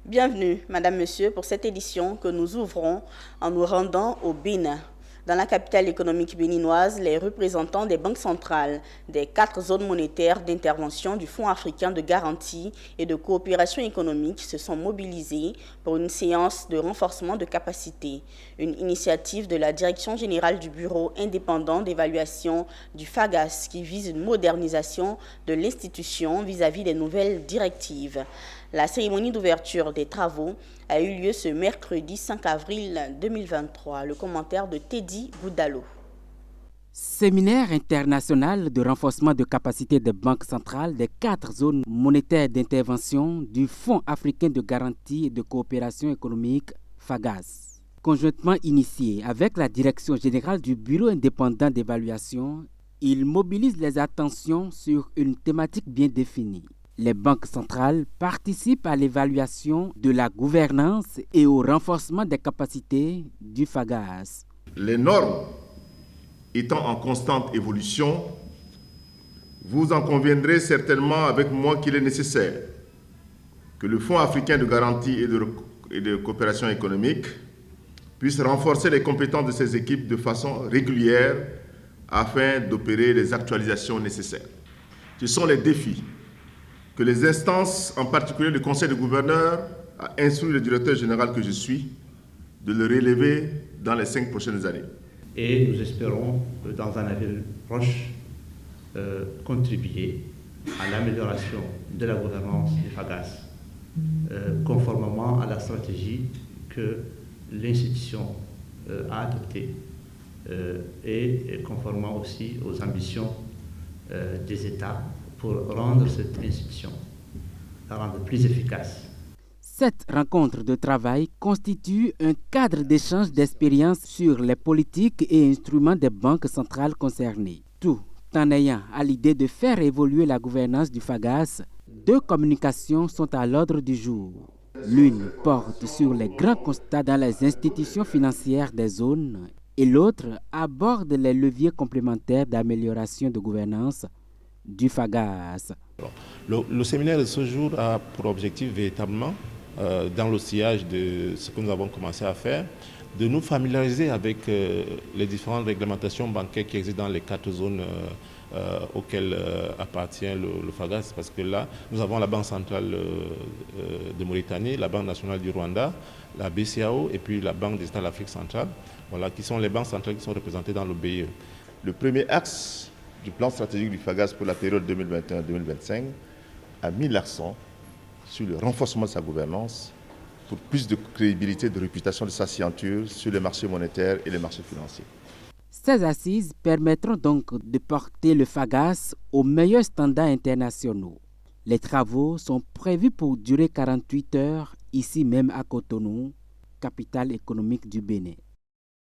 Bienvenue, Madame, Monsieur, pour cette édition que nous ouvrons en nous rendant au Bénin. Dans la capitale économique béninoise, les représentants des banques centrales des 4 zones monétaires d'intervention du Fonds africain de garantie et de coopération économique se sont mobilisés pour une séance de renforcement de capacité, une initiative de la Direction générale du Bureau indépendant d'évaluation du FAGAS qui vise une modernisation de l'institution vis-à-vis des nouvelles directives. La cérémonie d'ouverture des travaux a eu lieu ce mercredi 5 avril 2023. Le commentaire de Teddy Boudalo. Séminaire international de renforcement de capacité des banques centrales des 4 zones monétaires d'intervention du Fonds africain de garantie et de coopération économique FAGAS. Conjointement initié avec la Direction générale du Bureau indépendant d'évaluation, il mobilise les attentions sur une thématique bien définie. Les banques centrales participent à l'évaluation de la gouvernance et au renforcement des capacités du FAGAS. Les normes étant en constante évolution, vous en conviendrez certainement avec moi qu'il est nécessaire que le Fonds africain de garantie et de coopération économique puisse renforcer les compétences de ses équipes de façon régulière afin d'opérer les actualisations nécessaires. Ce sont les défis que les instances, en particulier le Conseil de gouverneurs, a instruit le directeur général que je suis de le relever dans les 5 prochaines années. Et nous espérons, dans un avenir proche, contribuer à l'amélioration de la gouvernance du FAGAS, conformément à la stratégie que l'institution a adoptée et conformément aussi aux ambitions des États pour rendre cette institution, la rendre plus efficace. Cette rencontre de travail constitue un cadre d'échange d'expériences sur les politiques et instruments des banques centrales concernées. Tout en ayant à l'idée de faire évoluer la gouvernance du FAGAS, 2 communications sont à l'ordre du jour. L'une porte sur les grands constats dans les institutions financières des zones et l'autre aborde les leviers complémentaires d'amélioration de gouvernance du FAGAS. Le séminaire de ce jour a pour objectif véritablement, dans le sillage de ce que nous avons commencé à faire, de nous familiariser avec les différentes réglementations bancaires qui existent dans les 4 zones auxquelles appartient le FAGAS, parce que là, nous avons la Banque centrale de Mauritanie, la Banque nationale du Rwanda, la BCAO et puis la Banque des États de l'Afrique centrale, voilà, qui sont les banques centrales qui sont représentées dans le BIE. Le premier axe du plan stratégique du FAGAS pour la période 2021-2025 a mis l'accent sur le renforcement de sa gouvernance pour plus de crédibilité et de réputation de sa signature sur les marchés monétaires et les marchés financiers. Ces assises permettront donc de porter le FAGAS aux meilleurs standards internationaux. Les travaux sont prévus pour durer 48 heures, ici même à Cotonou, capitale économique du Bénin.